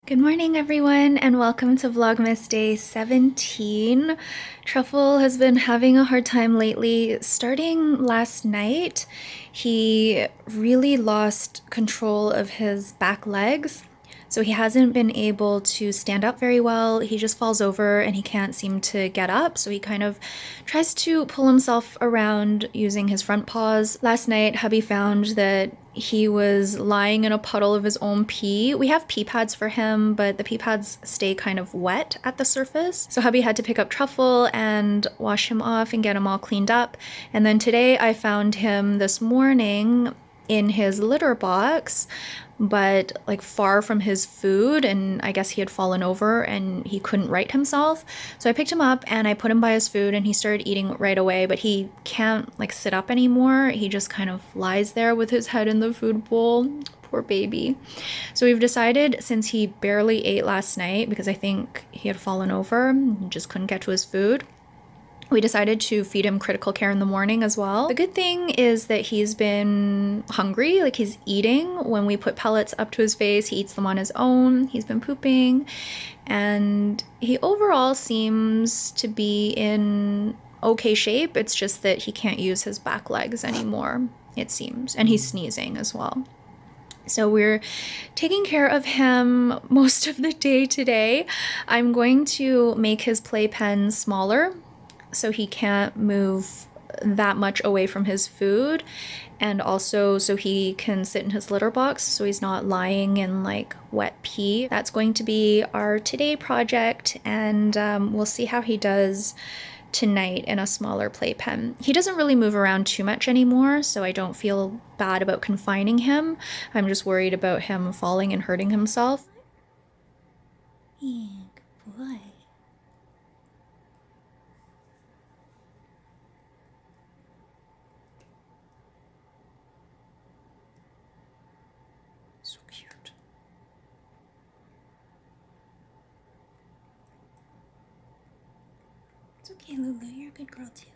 Good morning, everyone, and welcome to Vlogmas Day 17. Truffle has been having a hard time lately. Starting last night, he really lost control of his back legs. So he hasn't been able to stand up very well. He just falls over and he can't seem to get up. So he kind of tries to pull himself around using his front paws. Last night, hubby found that he was lying in a puddle of his own pee. We have pee pads for him, but the pee pads stay kind of wet at the surface. So hubby had to pick up Truffle and wash him off and get him all cleaned up. And then today I found him this morning in his litter box, but like far from his food, and I guess he had fallen over and he couldn't right himself. So I picked him up and I put him by his food and he started eating right away, but he can't like sit up anymore. He just kind of lies there with his head in the food bowl. Poor baby. So we've decided, since he barely ate last night because I think he had fallen over, he just couldn't get to his food, we decided to feed him critical care in the morning as well. The good thing is that he's been hungry, like he's eating. When we put pellets up to his face, he eats them on his own. He's been pooping, and he overall seems to be in okay shape. It's just that he can't use his back legs anymore, it seems, and he's sneezing as well. So we're taking care of him most of the day today. I'm going to make his playpen smaller so he can't move that much away from his food, and also so he can sit in his litter box so he's not lying in like wet pee. That's going to be our today project, and we'll see how he does tonight in a smaller playpen. He doesn't really move around too much anymore, so I don't feel bad about confining him. I'm just worried about him falling and hurting himself. Yeah, good boy. So cute. It's okay, Lulu. You're a good girl, too.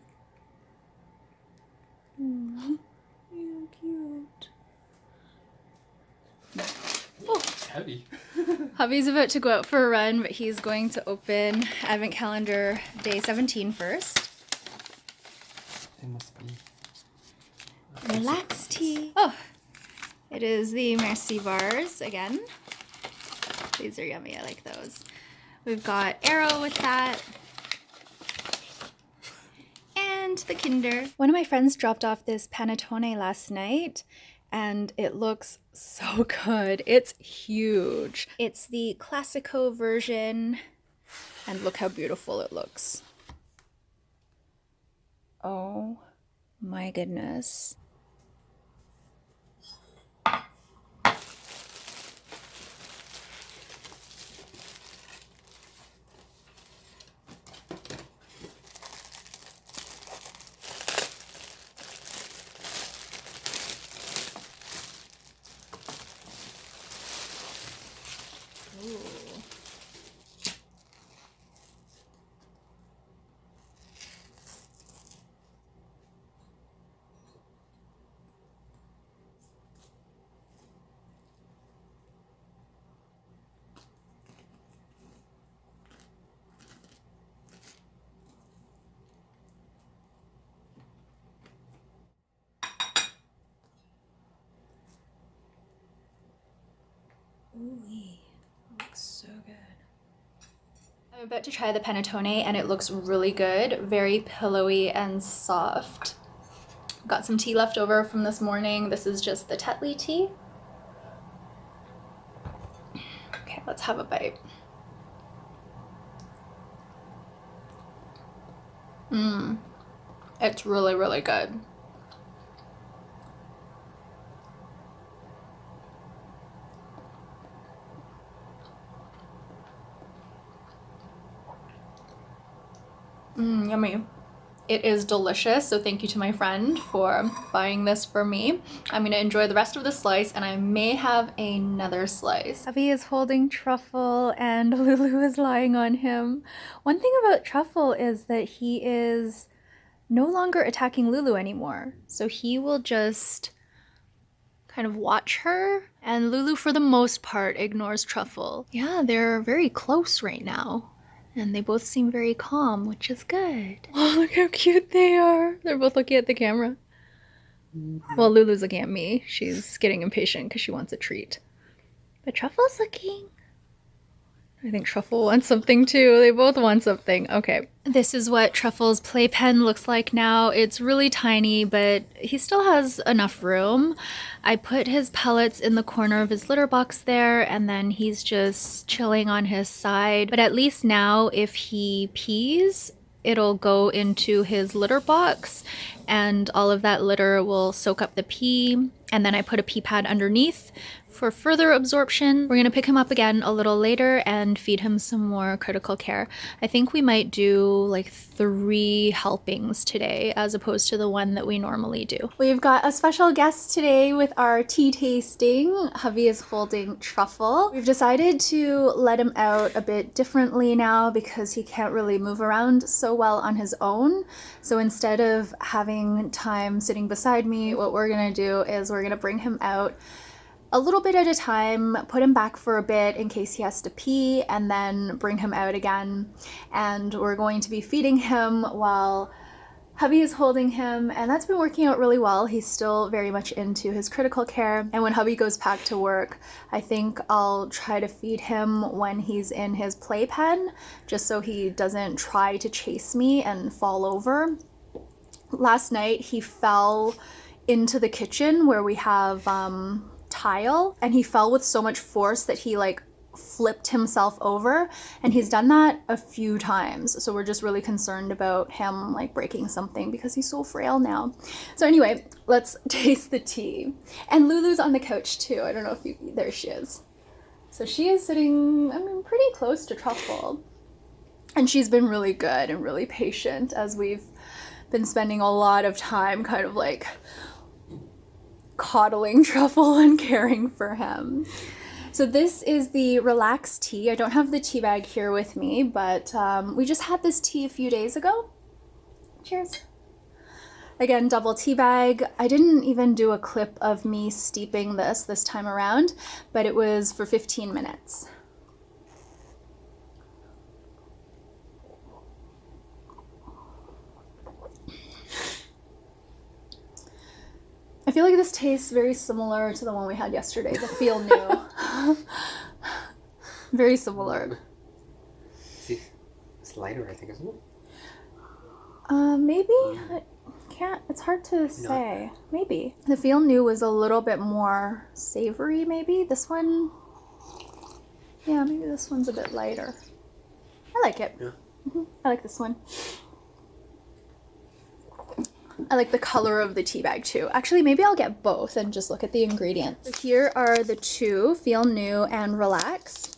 Aww. You're cute. Oh. Heavy. Hubby's about to go out for a run, but he's going to open Advent Calendar Day 17 first. It must be. Relax tea. Oh, it is the Merci bars again. These are yummy. I like those. We've got Arrow with that. And the Kinder. One of my friends dropped off this Panettone last night, and it looks so good. It's huge. It's the Classico version, and look how beautiful it looks. Oh my goodness. Ooh, looks so good. I'm about to try the Panettone, and it looks really good. Very pillowy and soft. Got some tea left over from this morning. This is just the Tetley tea. Okay, let's have a bite. It's really, really good. Yummy. It is delicious, so thank you to my friend for buying this for me. I'm gonna enjoy the rest of the slice, and I may have another slice. Hubby is holding Truffle and Lulu is lying on him. One thing about Truffle is that he is no longer attacking Lulu anymore. So he will just kind of watch her. And Lulu, for the most part, ignores Truffle. Yeah, they're very close right now. And they both seem very calm, which is good. Oh, look how cute they are. They're both looking at the camera. Well, Lulu's looking at me. She's getting impatient because she wants a treat. But Truffle's looking. I think Truffle wants something too. They both want something. Okay. This is what Truffle's playpen looks like now. It's really tiny, but he still has enough room. I put his pellets in the corner of his litter box there, and then he's just chilling on his side. But at least now, if he pees, it'll go into his litter box, and all of that litter will soak up the pee. And then I put a pee pad underneath for further absorption. We're gonna pick him up again a little later and feed him some more critical care. I think we might do like 3 helpings today as opposed to the one that we normally do. We've got a special guest today with our tea tasting. Hubby is holding Truffle. We've decided to let him out a bit differently now because he can't really move around so well on his own. So instead of having time sitting beside me, what we're gonna do is we're gonna bring him out a little bit at a time, put him back for a bit in case he has to pee, and then bring him out again. And we're going to be feeding him while Hubby is holding him, and that's been working out really well. He's still very much into his critical care. And when Hubby goes back to work, I think I'll try to feed him when he's in his playpen, just so he doesn't try to chase me and fall over. Last night, he fell into the kitchen where we have tile, and he fell with so much force that he like flipped himself over, and he's done that a few times. So we're just really concerned about him like breaking something because he's so frail now. So anyway, let's taste the tea. And Lulu's on the couch too. I don't know if you, there she is. So she is sitting, I mean, pretty close to Truffle, and she's been really good and really patient as we've been spending a lot of time kind of like coddling Truffle and caring for him. So this is the Relax tea. I don't have the tea bag here with me, but we just had this tea a few days ago. Cheers. Again, double tea bag. I didn't even do a clip of me steeping this time around, but it was for 15 minutes. I feel like this tastes very similar to the one we had yesterday, the Feel New. Very similar. It's lighter, I think, isn't it? Maybe. I can't, it's hard to say. Maybe. The Feel New was a little bit more savory, maybe. This one, yeah, maybe this one's a bit lighter. I like it. Yeah. I like this one. I like the color of the tea bag too. Actually, maybe I'll get both and just look at the ingredients. So here are the two, Feel New and Relax.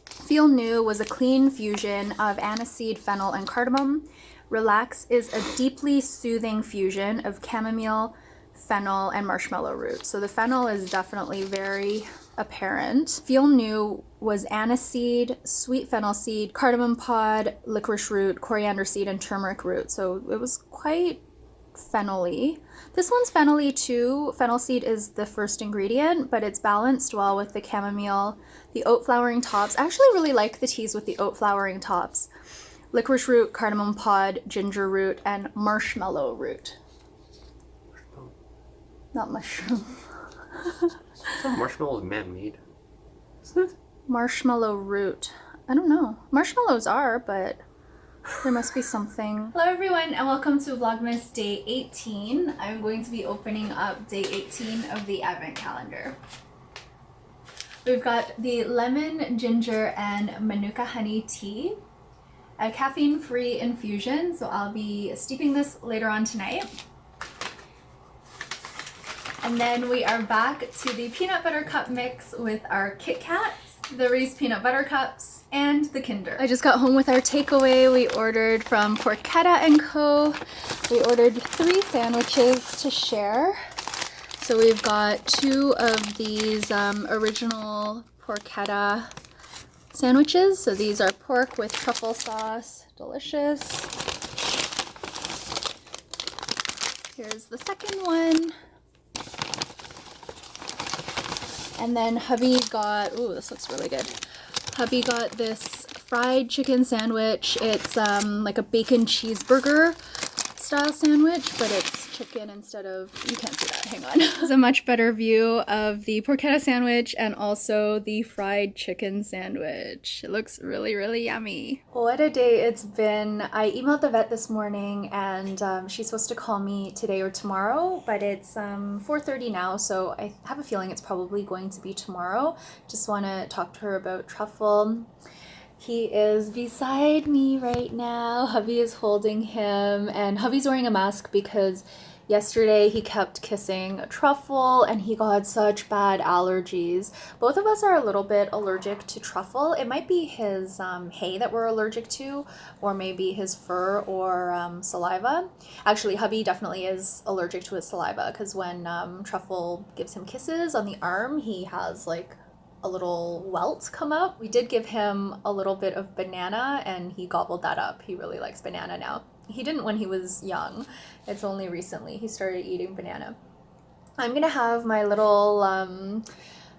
Feel New was a clean fusion of aniseed, fennel, and cardamom. Relax is a deeply soothing fusion of chamomile, fennel, and marshmallow root. So the fennel is definitely very apparent. Feel New was aniseed, sweet fennel seed, cardamom pod, licorice root, coriander seed, and turmeric root. So it was quite fennel-y. This one's fennel-y too. Fennel seed is the first ingredient, but it's balanced well with the chamomile, the oat flowering tops. I actually really like the teas with the oat flowering tops. Licorice root, cardamom pod, ginger root, and marshmallow root. Not mushroom. Marshmallow is man-made, isn't it? Marshmallow root. I don't know. Marshmallows are, but there must be something. Hello everyone, and welcome to Vlogmas Day 18. I'm going to be opening up Day 18 of the Advent calendar. We've got the lemon, ginger, and Manuka Honey Tea, a caffeine-free infusion, so I'll be steeping this later on tonight. And then we are back to the peanut butter cup mix with our Kit Kats, the Reese peanut butter cups, and the Kinder. I just got home with our takeaway. We ordered from Porchetta Co. We ordered 3 sandwiches to share. So we've got 2 of these original Porchetta sandwiches. So these are pork with truffle sauce, delicious. Here's the second one. And then hubby got, ooh, this looks really good. Hubby got this fried chicken sandwich. It's like a bacon cheeseburger style sandwich, but it's chicken instead of, you can't see that, hang on. It's a much better view of the porchetta sandwich and also the fried chicken sandwich. It looks really, really yummy. What a day it's been. I emailed the vet this morning and she's supposed to call me today or tomorrow, but it's 4:30 now, so I have a feeling it's probably going to be tomorrow. Just want to talk to her about Truffle. He is beside me right now. Hubby is holding him, and hubby's wearing a mask because yesterday he kept kissing Truffle and he got such bad allergies. Both of us are a little bit allergic to Truffle. It might be his hay that we're allergic to, or maybe his fur or saliva. Actually, hubby definitely is allergic to his saliva because when Truffle gives him kisses on the arm, he has like a little welt come up. We did give him a little bit of banana and he gobbled that up. He really likes banana now. He didn't when he was young. It's only recently he started eating banana. I'm gonna have my little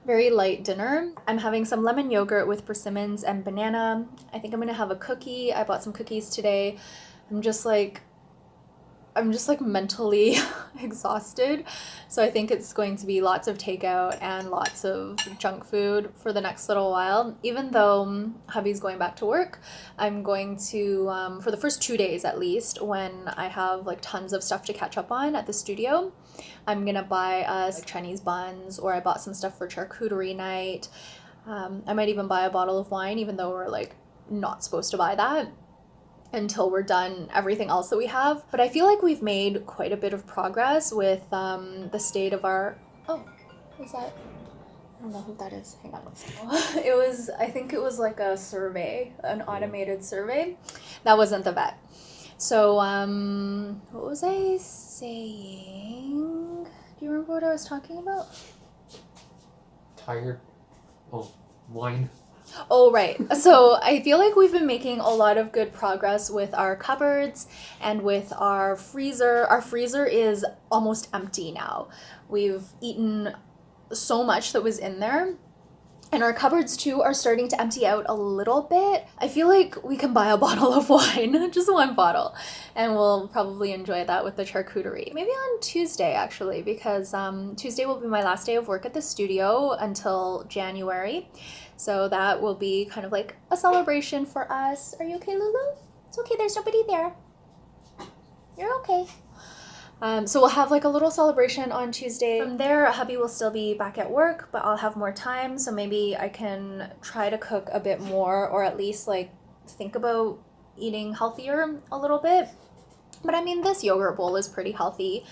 very light dinner. I'm having some lemon yogurt with persimmons and banana. I think I'm gonna have a cookie. I bought some cookies today. I'm just like mentally exhausted. So I think it's going to be lots of takeout and lots of junk food for the next little while. Even though hubby's going back to work, I'm going to, for the first 2 days at least, when I have like tons of stuff to catch up on at the studio, I'm gonna buy us like Chinese buns, or I bought some stuff for charcuterie night. I might even buy a bottle of wine, even though we're like not supposed to buy that until we're done everything else that we have. But I feel like we've made quite a bit of progress with the state of our, oh, is that, I don't know who that is, hang on one second. I think it was like a survey, an automated survey. That wasn't the vet. So what was I saying? Do you remember what I was talking about? Tired. Oh, wine. Oh, right. So I feel like we've been making a lot of good progress with our cupboards and with our freezer. Our freezer is almost empty now. We've eaten so much that was in there. And our cupboards too are starting to empty out a little bit. I feel like we can buy a bottle of wine, just one bottle, and we'll probably enjoy that with the charcuterie. Maybe on Tuesday actually, because Tuesday will be my last day of work at the studio until January. So that will be kind of like a celebration for us. Are you okay, Lulu? It's okay, there's nobody there. You're okay. So we'll have like a little celebration on Tuesday. From there, hubby will still be back at work, but I'll have more time. So maybe I can try to cook a bit more, or at least like think about eating healthier a little bit. But I mean, this yogurt bowl is pretty healthy.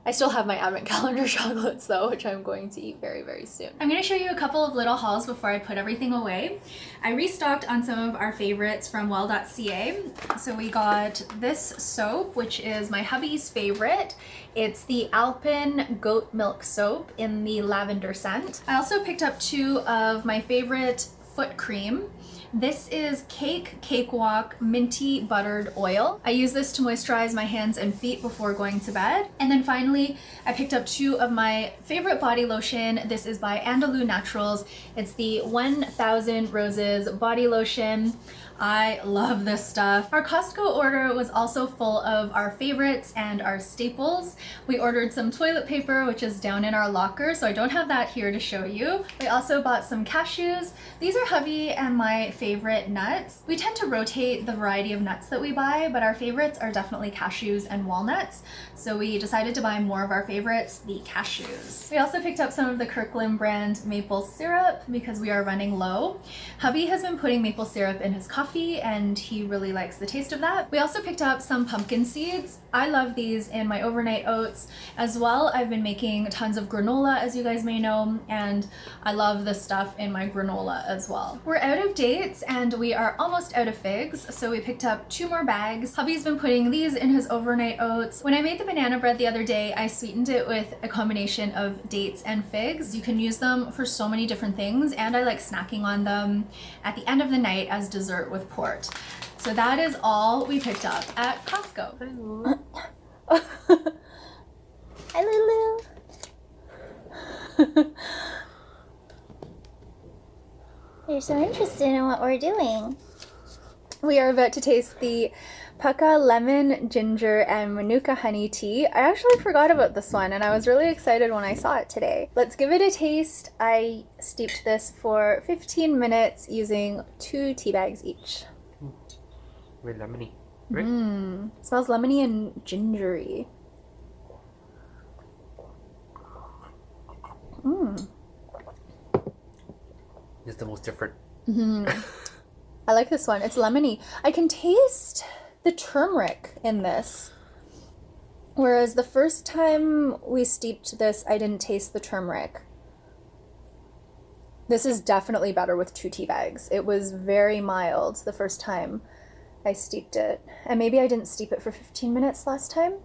I still have my advent calendar chocolates though, which I'm going to eat very, very soon. I'm going to show you a couple of little hauls before I put everything away. I restocked on some of our favorites from Well.ca. So we got this soap, which is my hubby's favorite. It's the Alpen goat milk soap in the lavender scent. I also picked up 2 of my favorite foot cream. This is Cakewalk Minty Buttered Oil. I use this to moisturize my hands and feet before going to bed. And then finally, I picked up 2 of my favorite body lotion. This is by Andalou Naturals. It's the 1000 Roses body lotion. I love this stuff. Our Costco order was also full of our favorites and our staples. We ordered some toilet paper, which is down in our locker, so I don't have that here to show you. We also bought some cashews. These are hubby and my favorite nuts. We tend to rotate the variety of nuts that we buy, but our favorites are definitely cashews and walnuts. So we decided to buy more of our favorites, the cashews. We also picked up some of the Kirkland brand maple syrup because we are running low. Hubby has been putting maple syrup in his coffee and he really likes the taste of that. We also picked up some pumpkin seeds. I love these in my overnight oats as well. I've been making tons of granola, as you guys may know, and I love this stuff in my granola as well. We're out of dates and we are almost out of figs, so we picked up 2 more bags. Hubby's been putting these in his overnight oats. When I made the banana bread the other day, I sweetened it with a combination of dates and figs. You can use them for so many different things, and I like snacking on them at the end of the night as dessert with port. So that is all we picked up at Costco. Hi, Lulu. You're so interested in what we're doing. We are about to taste the Pukka Lemon, Ginger, and Manuka Honey Tea. I actually forgot about this one and I was really excited when I saw it today. Let's give it a taste. I steeped this for 15 minutes using 2 tea bags each. Very lemony, right? It smells lemony and gingery. It's the most different. I like this one. It's lemony. I can taste the turmeric in this. Whereas the first time we steeped this, I didn't taste the turmeric. This is definitely better with 2 tea bags. It was very mild the first time I steeped it. And maybe I didn't steep it for 15 minutes last time.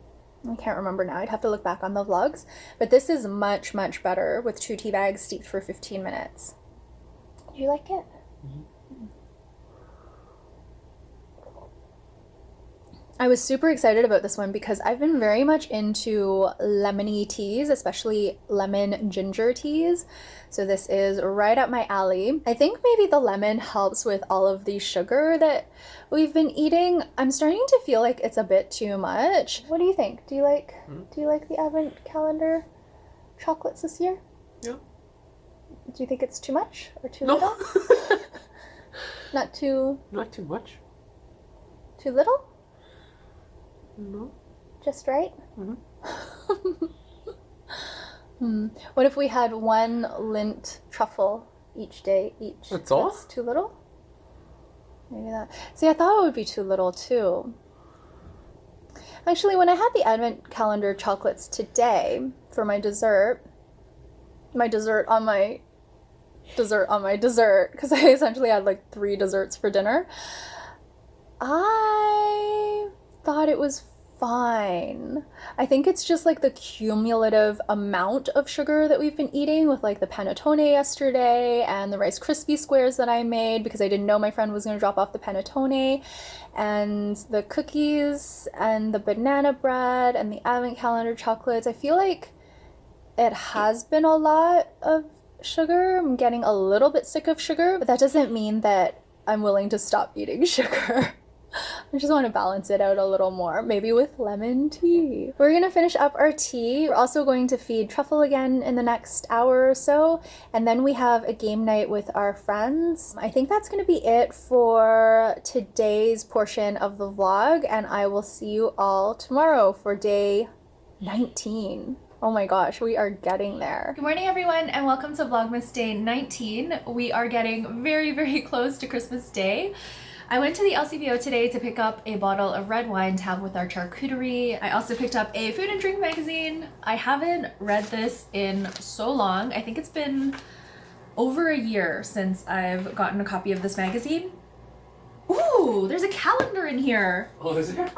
I can't remember now. I'd have to look back on the vlogs. But this is much, much better with 2 tea bags steeped for 15 minutes. Do you like it? I was super excited about this one because I've been very much into lemony teas, especially lemon ginger teas. So this is right up my alley. I think maybe the lemon helps with all of the sugar that we've been eating. I'm starting to feel like it's a bit too much. What do you think? Do you like the advent calendar chocolates this year? Yeah. Do you think it's too much or too No. little? Not too much. Too little? No. Just right? What if we had 1 lint truffle each day each? That's all? That's too little? Maybe that. See, I thought it would be too little too. Actually, when I had the advent calendar chocolates today for my dessert on my dessert, because I essentially had like 3 desserts for dinner, I thought it was fine. I think it's just like the cumulative amount of sugar that we've been eating with like the panettone yesterday and the Rice Krispie squares that I made because I didn't know my friend was going to drop off the panettone, and the cookies and the banana bread and the advent calendar chocolates. I feel like it has been a lot of sugar. I'm getting a little bit sick of sugar, but that doesn't mean that I'm willing to stop eating sugar. I just want to balance it out a little more, maybe with lemon tea. We're gonna finish up our tea. We're also going to feed Truffle again in the next hour or so, and then we have a game night with our friends. I think that's gonna be it for today's portion of the vlog, and I will see you all tomorrow for day 19. Oh my gosh, we are getting there. Good morning, everyone, and welcome to Vlogmas Day 19. We are getting very, very close to Christmas Day. I went to the LCBO today to pick up a bottle of red wine to have with our charcuterie. I also picked up a food and drink magazine. I haven't read this in so long. I think it's been over a year since I've gotten a copy of this magazine. Ooh, there's a calendar in here. Oh, is there?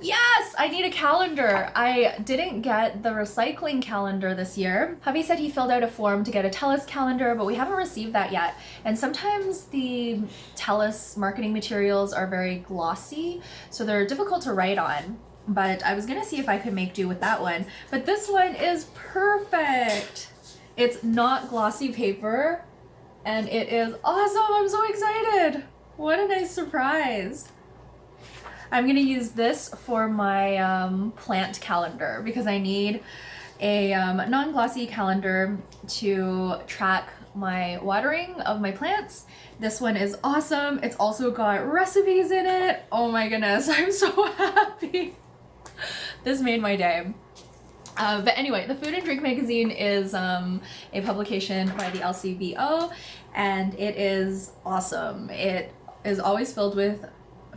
Yes, I need a calendar. I didn't get the recycling calendar this year. Hubby said he filled out a form to get a TELUS calendar, but we haven't received that yet. And sometimes the TELUS marketing materials are very glossy, so they're difficult to write on. But I was gonna see if I could make do with that one. But this one is perfect. It's not glossy paper, and it is awesome. I'm so excited. What a nice surprise. I'm gonna use this for my plant calendar because I need a non-glossy calendar to track my watering of my plants. This one is awesome. It's also got recipes in it. Oh my goodness, I'm so happy. This made my day. But anyway, the Food and Drink magazine is a publication by the LCBO, and it is awesome. It is always filled with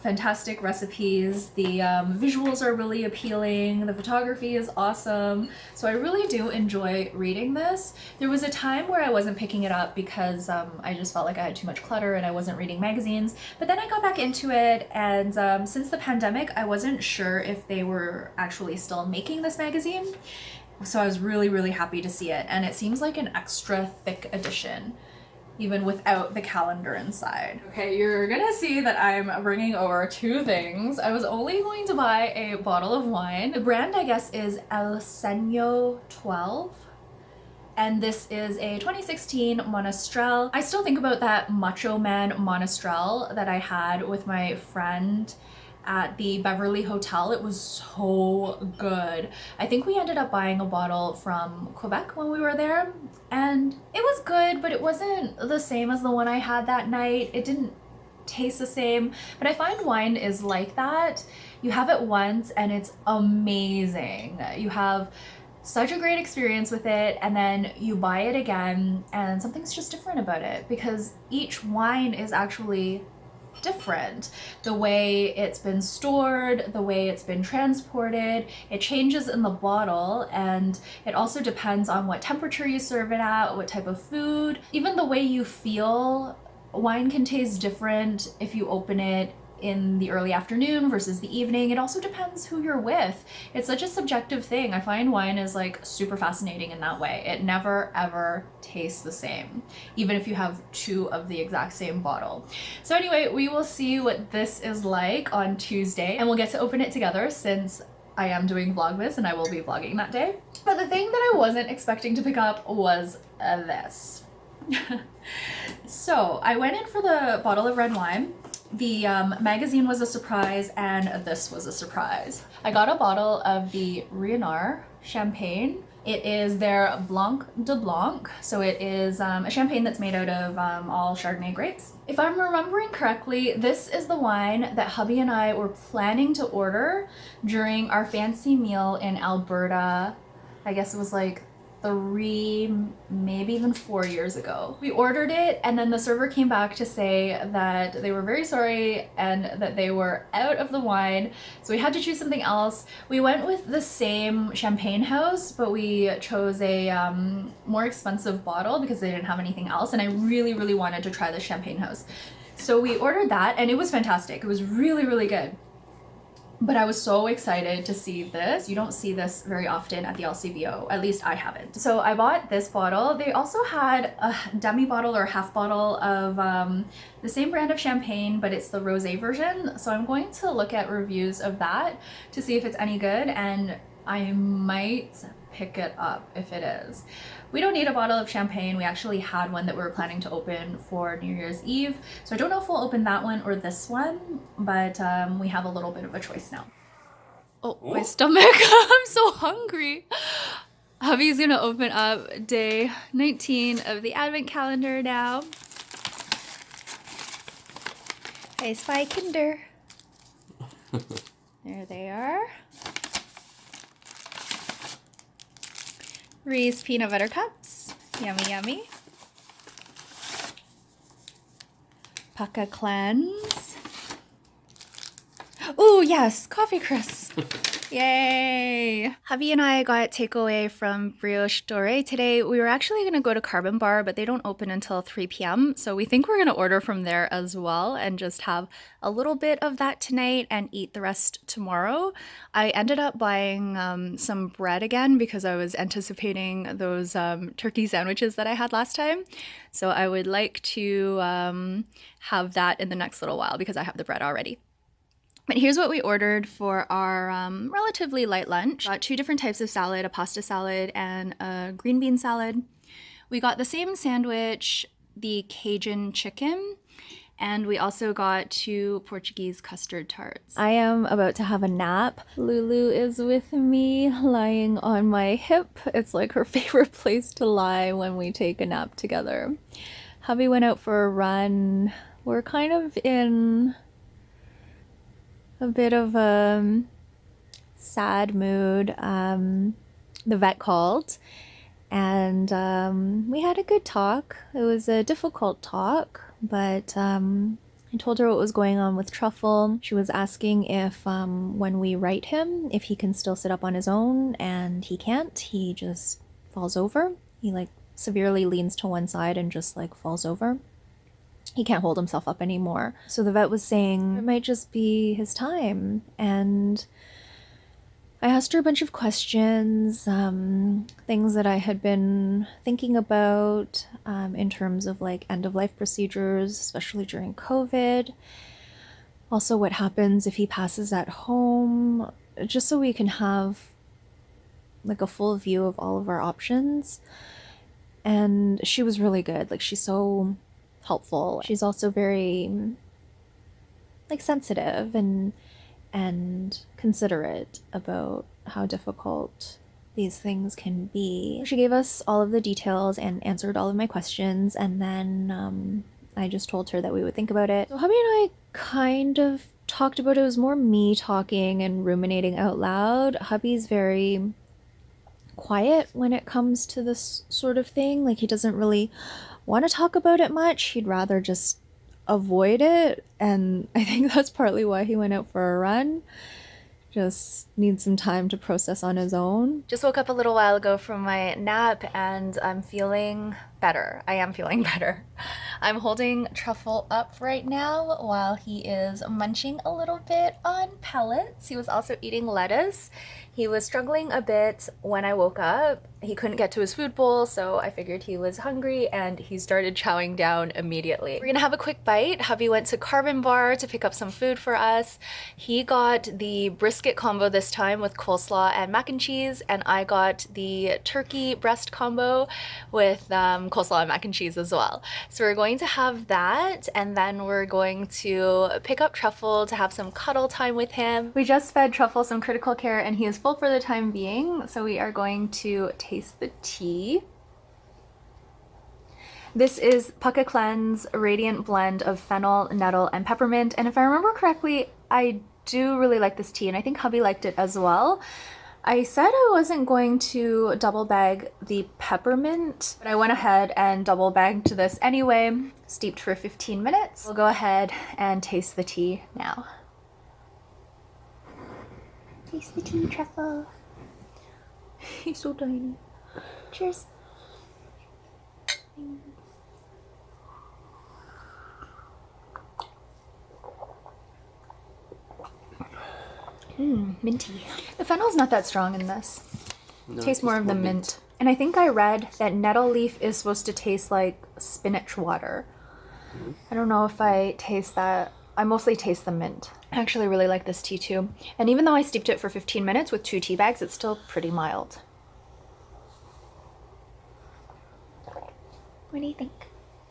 fantastic recipes. The visuals are really appealing. The photography is awesome. So I really do enjoy reading this. There was a time where I wasn't picking it up because I just felt like I had too much clutter and I wasn't reading magazines. But then I got back into it, and since the pandemic, I wasn't sure if they were actually still making this magazine. So I was really, really happy to see it. And it seems like an extra thick edition, even without the calendar inside. Okay, you're gonna see that I'm bringing over 2 things. I was only going to buy a bottle of wine. The brand, I guess, is El Senio 12. and this is a 2016 Monastrell. I still think about that Macho Man Monastrell that I had with my friend at the Beverly Hotel. It was so good. I think we ended up buying a bottle from Quebec when we were there, and it was good, but it wasn't the same as the one I had that night. It didn't taste the same, but I find wine is like that. You have it once and it's amazing. You have such a great experience with it, and then you buy it again and something's just different about it because each wine is actually different. The way it's been stored, the way it's been transported, it changes in the bottle, and it also depends on what temperature you serve it at, what type of food. Even the way you feel, wine can taste different if you open it in the early afternoon versus the evening. It also depends who you're with. It's such a subjective thing. I find wine is like super fascinating in that way. It never ever tastes the same, even if you have two of the exact same bottle. So anyway, we will see what this is like on Tuesday, and we'll get to open it together since I am doing Vlogmas and I will be vlogging that day. But the thing that I wasn't expecting to pick up was this. So I went in for the bottle of red wine. The magazine was a surprise, and this was a surprise. I got a bottle of the Ruinart champagne. It is their Blanc de Blanc, so it is a champagne that's made out of all Chardonnay grapes. If I'm remembering correctly, this is the wine that hubby and I were planning to order during our fancy meal in Alberta. I guess it was like 3, maybe even 4 years ago. We ordered it, and then the server came back to say that they were very sorry and that they were out of the wine, so we had to choose something else. We went with the same champagne house, but we chose a more expensive bottle because they didn't have anything else, and I really wanted to try the champagne house. So we ordered that, and it was fantastic. It was really good. But I was so excited to see this. You don't see this very often at the LCBO, at least I haven't. So I bought this bottle. They also had a demi bottle or half bottle of the same brand of champagne, but it's the rosé version. So I'm going to look at reviews of that to see if it's any good, and I might pick it up if it is. We don't need a bottle of champagne. We actually had one that we were planning to open for New Year's Eve. So I don't know if we'll open that one or this one, but we have a little bit of a choice now. Oh, my stomach. I'm so hungry. Hubby's gonna open up day 19 of the advent calendar now. Hey, Spy Kinder. There they are. Reese's peanut butter cups. Yummy. Pukka Cleanse. Oh yes, coffee crisp. Yay! Hubby and I got takeaway from Brioche Doree today. We were actually going to go to Carbon Bar, but they don't open until 3 p.m. So we think we're going to order from there as well and just have a little bit of that tonight and eat the rest tomorrow. I ended up buying some bread again because I was anticipating those turkey sandwiches that I had last time. So I would like to have that in the next little while because I have the bread already. But here's what we ordered for our relatively light lunch. Got 2 different types of salad, a pasta salad and a green bean salad. We got the same sandwich, the Cajun chicken, and we also got 2 Portuguese custard tarts. I am about to have a nap. Lulu is with me, lying on my hip. It's like her favorite place to lie when we take a nap together. Hubby went out for a run. We're kind of in a bit of a sad mood. The vet called and we had a good talk. It was a difficult talk, but I told her what was going on with Truffle. She was asking if when we write him, if he can still sit up on his own, and he can't. He just falls over. He like severely leans to one side and just like falls over. He can't hold himself up anymore. So the vet was saying it might just be his time. And I asked her a bunch of questions, things that I had been thinking about in terms of like end-of-life procedures, especially during COVID. Also what happens if he passes at home, just so we can have like a full view of all of our options. and she was really good. Like, she's so helpful. She's also very like sensitive and considerate about how difficult these things can be. She gave us all of the details and answered all of my questions, and then I just told her that we would think about it. So Hubby and I kind of talked about it. It was more me talking and ruminating out loud. Hubby's very quiet when it comes to this sort of thing. Like, he doesn't really want to talk about it much. He'd rather just avoid it, and I think that's partly why he went out for a run. Just needs some time to process on his own. Just woke up a little while ago from my nap and I'm feeling better. I am feeling better. I'm holding Truffle up right now while he is munching a little bit on pellets. He was also eating lettuce. He was struggling a bit when I woke up. He couldn't get to his food bowl, so I figured he was hungry and he started chowing down immediately. We're gonna have a quick bite. Hubby went to Carbon Bar to pick up some food for us. He got the brisket combo this time with coleslaw and mac and cheese, and I got the turkey breast combo with coleslaw and mac and cheese as well. So we're going to have that, and then we're going to pick up Truffle to have some cuddle time with him. We just fed Truffle some critical care and he is full for the time being, so we are going to taste the tea. This is Pukka Cleanse Radiant Blend of Fennel, Nettle, and Peppermint, and if I remember correctly, I do really like this tea, and I think Hubby liked it as well. I said I wasn't going to double bag the peppermint, but I went ahead and double bagged this anyway, steeped for 15 minutes. We'll go ahead and taste the tea now. Taste the tea, Truffle. He's so tiny. Cheers. Minty. The fennel's not that strong in this. No, Tastes more of the mint. And I think I read that nettle leaf is supposed to taste like spinach water. I don't know if I taste that. I mostly taste the mint. I actually really like this tea too. And even though I steeped it for 15 minutes with 2 tea bags, it's still pretty mild. What do you think?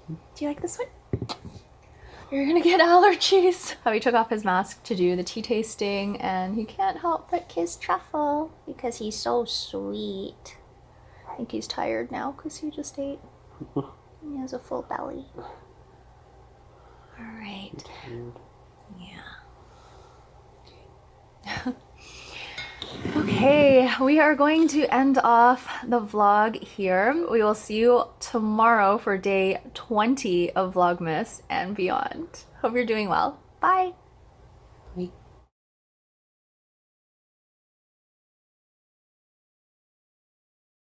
Do you like this one? You're gonna get allergies. Hubby took off his mask to do the tea tasting, and he can't help but kiss Truffle because he's so sweet. I think he's tired now because he just ate. He has a full belly. All right. Yeah. Okay, we are going to end off the vlog here. We will see you tomorrow for day 20 of Vlogmas and beyond. Hope you're doing well. Bye. Bye.